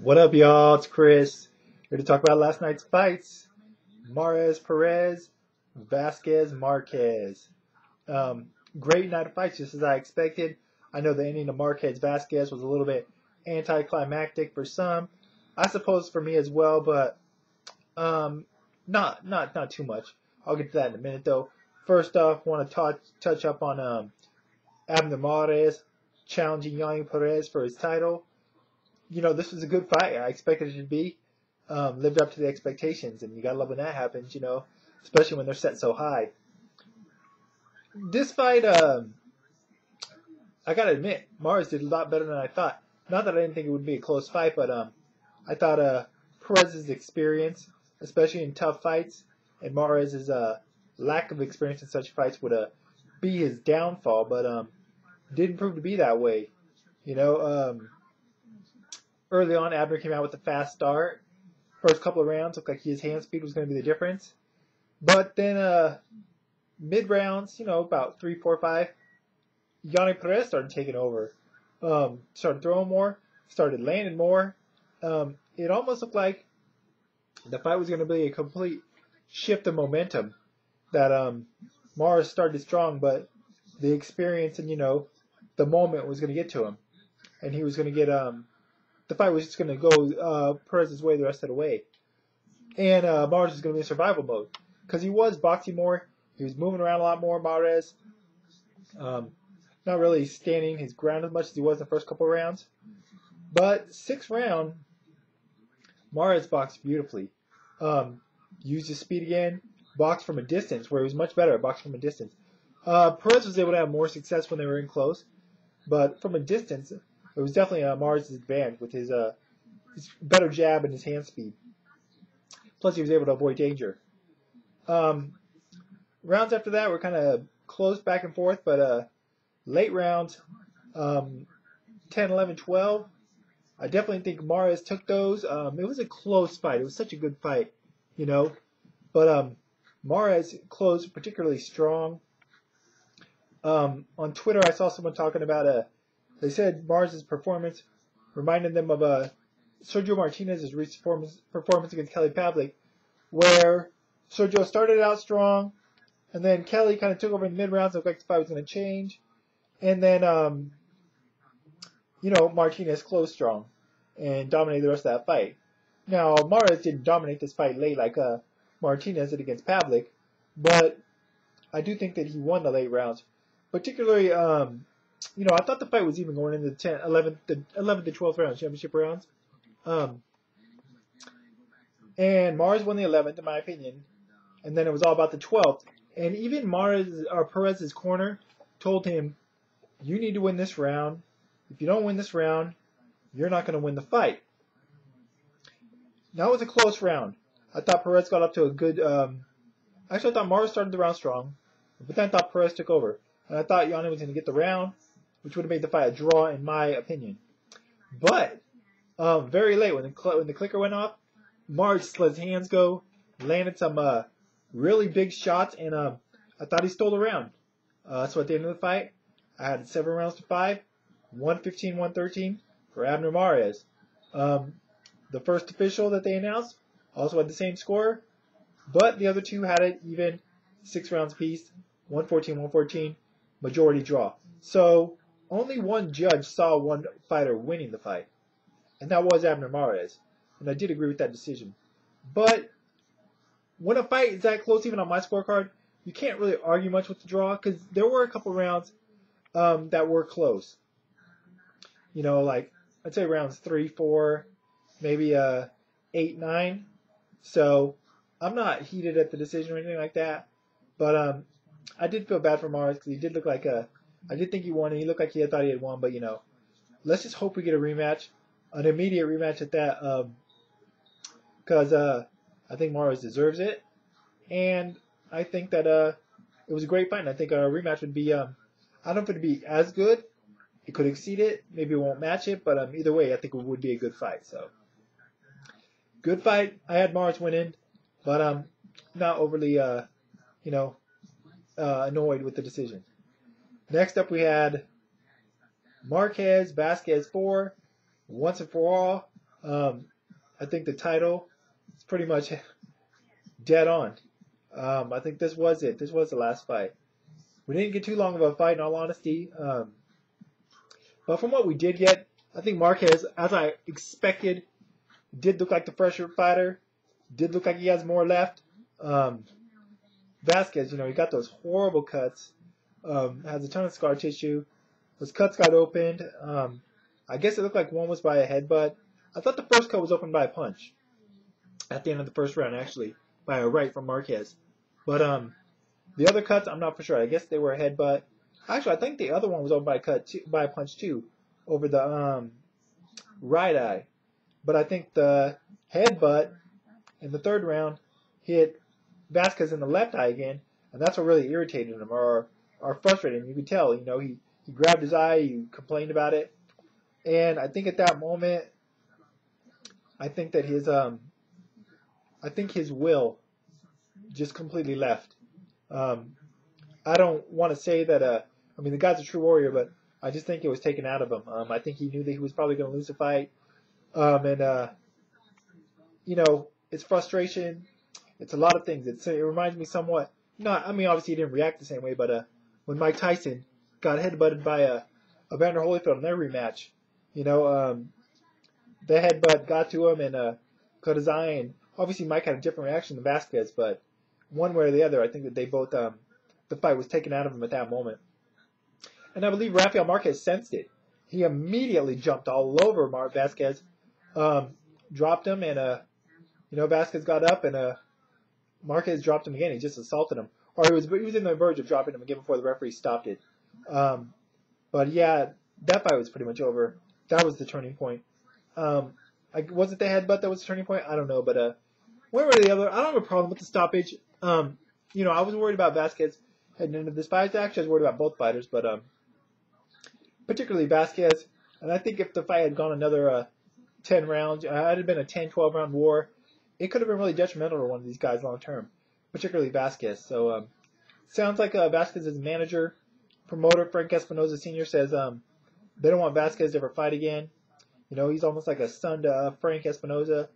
What up, y'all? It's Chris here to talk about last night's fights. Perez, Vazquez, Marquez. Great night of fights, just as I expected. I know the ending of Marquez Vazquez was a little bit anticlimactic for some. I suppose for me as well, but not too much. I'll get to that in a minute, though. First off, want to touch up on Abner challenging Yonnhy Perez for his title. This was a good fight. I expected it to be. Lived up to the expectations, and you gotta love when that happens, especially when they're set so high. This fight, I gotta admit, Mars did a lot better than I thought. Not that I didn't think it would be a close fight, but I thought Perez's experience, especially in tough fights, and Mares's lack of experience in such fights would be his downfall, but didn't prove to be that way. Early on, Abner came out with a fast start. First couple of rounds looked like his hand speed was going to be the difference. But then mid-rounds, about 3, 4, 5, Yonnhy Perez started taking over. Started throwing more, started landing more. It almost looked like the fight was going to be a complete shift of momentum. That Mars started strong, but the experience and, the moment was going to get to him. And he was going to get... the fight was just going to go Perez's way the rest of the way. And Mars was going to be in survival mode. Because he was boxing more. He was moving around a lot more, Mares. Not really standing his ground as much as he was in the first couple of rounds. But 6th round, Mares boxed beautifully. Used his speed again. Boxed from a distance, where he was much better at boxing from a distance. Perez was able to have more success when they were in close. But from a distance... it was definitely Mars' advantage with his better jab and his hand speed. Plus, he was able to avoid danger. Rounds after that were kind of close back and forth, but late rounds, 10, 11, 12, I definitely think Mars took those. It was a close fight. It was such a good fight, But Mars closed particularly strong. On Twitter, I saw someone talking about they said Mars' performance reminded them of Sergio Martinez's recent performance against Kelly Pavlik, where Sergio started out strong, and then Kelly kind of took over in the mid-rounds, looked like the fight was going to change, and then, Martinez closed strong and dominated the rest of that fight. Now, Mars didn't dominate this fight late like Martinez did against Pavlik, but I do think that he won the late rounds, particularly... I thought the fight was even going into the 11th to 12th rounds, championship rounds. And Mars won the 11th, in my opinion. And then it was all about the 12th. And even Perez's corner told him, you need to win this round. If you don't win this round, you're not going to win the fight. Now it was a close round. I thought Perez got up to a good... actually, I thought Mars started the round strong. But then I thought Perez took over. And I thought Yonnhy was going to get the round, which would have made the fight a draw, in my opinion. But very late, when the clicker went off, Mars let his hands go, landed some really big shots, and I thought he stole the round. So at the end of the fight, I had 7 rounds to 5, 115, 113 for Abner Mares. The first official that they announced also had the same score, but the other two had it even, 6 rounds apiece, 114, 114, majority draw. So only one judge saw one fighter winning the fight, and that was Abner Mares, and I did agree with that decision. But when a fight is that close, even on my scorecard, you can't really argue much with the draw, because there were a couple rounds that were close. Like, I'd say rounds 3, 4, maybe 8, 9. So I'm not heated at the decision or anything like that, but I did feel bad for Mars, because he did look like I did think he won, and he looked like he thought he had won, but, let's just hope we get a rematch, an immediate rematch at that, because I think Mars deserves it, and I think that it was a great fight, and I think a rematch would be, I don't know if it would be as good, it could exceed it, maybe it won't match it, but either way, I think it would be a good fight, so. Good fight, I had Mars winning, but not overly, annoyed with the decision. Next up, we had Marquez, Vazquez 4, once and for all. I think the title is pretty much dead on. I think this was it. This was the last fight. We didn't get too long of a fight, in all honesty. But from what we did get, I think Marquez, as I expected, did look like the fresher fighter. Did look like he has more left. Vazquez, he got those horrible cuts. Has a ton of scar tissue. Those cuts got opened. I guess it looked like one was by a headbutt. I thought the first cut was opened by a punch at the end of the first round, actually, by a right from Marquez. But the other cuts, I'm not for sure. I guess they were a headbutt. Actually, I think the other one was opened by a punch too, over the right eye. But I think the headbutt in the third round hit Vazquez in the left eye again, and that's what really irritated him or frustrated him. You could tell, he grabbed his eye, he complained about it, and I think at that moment, I think that his will just completely left. I don't want to say that. The guy's a true warrior, but I just think it was taken out of him. I think he knew that he was probably going to lose the fight, it's frustration. It's a lot of things. It reminds me somewhat. Obviously he didn't react the same way, but when Mike Tyson got headbutted by Abner Holyfield in their rematch, the headbutt got to him and cut his eye. And obviously Mike had a different reaction than Vazquez, but one way or the other, I think that they both the fight was taken out of him at that moment. And I believe Rafael Marquez sensed it. He immediately jumped all over Vazquez, dropped him, and Vazquez got up and Marquez dropped him again. He just assaulted him, or he was in the verge of dropping him again before the referee stopped it. But yeah, that fight was pretty much over. That was the turning point. Was it the headbutt that was the turning point? I don't know, but one way or the other, I don't have a problem with the stoppage. I was worried about Vazquez heading into this fight. Actually, I was worried about both fighters, but particularly Vazquez. And I think if the fight had gone another 10 rounds, it had been a 10, 12 round war, it could have been really detrimental to one of these guys long term, particularly Vazquez. So sounds like Vazquez's manager, promoter, Frank Espinoza Sr. says they don't want Vazquez to ever fight again. He's almost like a son to Frank Espinoza,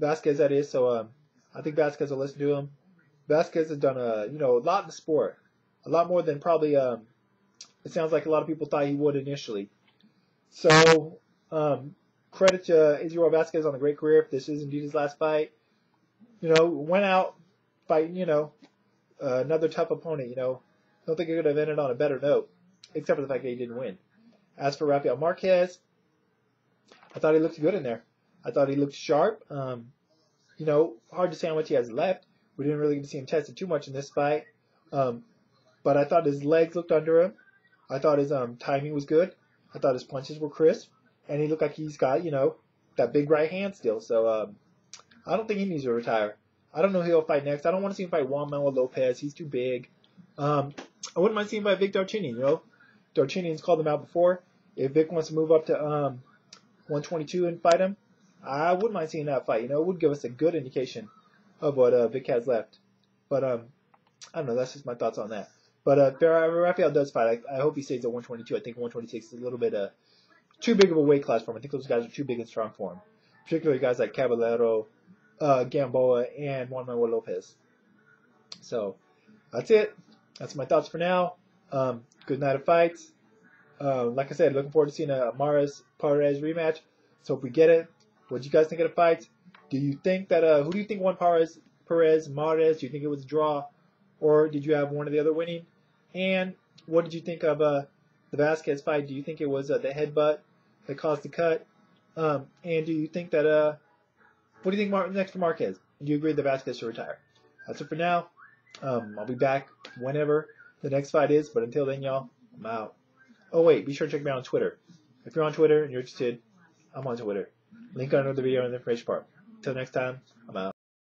Vazquez that is. So I think Vazquez will listen to him. Vazquez has done a lot in the sport, a lot more than probably it sounds like a lot of people thought he would initially. So credit to Israel Vazquez on a great career. If this is indeed his last fight, went out fighting another tough opponent. Don't think it could have ended on a better note, except for the fact that he didn't win. As for Rafael Marquez, I thought he looked good in there. I thought he looked sharp. Hard to say how much he has left. We didn't really get to see him tested too much in this fight. But I thought his legs looked under him. I thought his timing was good. I thought his punches were crisp. And he looked like he's got, that big right hand still. So I don't think he needs to retire. I don't know who he'll fight next. I don't want to see him fight Juan Manuel Lopez. He's too big. I wouldn't mind seeing him fight Vic Darchinyan, Darchinyan's called him out before. If Vic wants to move up to 122 and fight him, I wouldn't mind seeing that fight. It would give us a good indication of what Vic has left. But I don't know. That's just my thoughts on that. But if Rafael does fight, I hope he stays at 122. I think 126 is a little bit too big of a weight class for him. I think those guys are too big and strong for him, particularly guys like Caballero, Gamboa, and Juan Manuel Lopez. So that's it. That's my thoughts for now. Good night of fights. Like I said, looking forward to seeing a Perez rematch. So if we get it, what do you guys think of the fights? Do you think that who do you think won Perez, Mares? Do you think it was a draw, or did you have one or the other winning? And what did you think of the Vazquez fight? Do you think it was the headbutt that caused the cut? And do you think that what do you think next for Marquez? Do you agree that Vazquez should retire? That's it for now. I'll be back whenever the next fight is, but until then, y'all, I'm out. Oh wait, be sure to check me out on Twitter. If you're on Twitter and you're interested, I'm on Twitter. Link under the video in the information part. Until next time.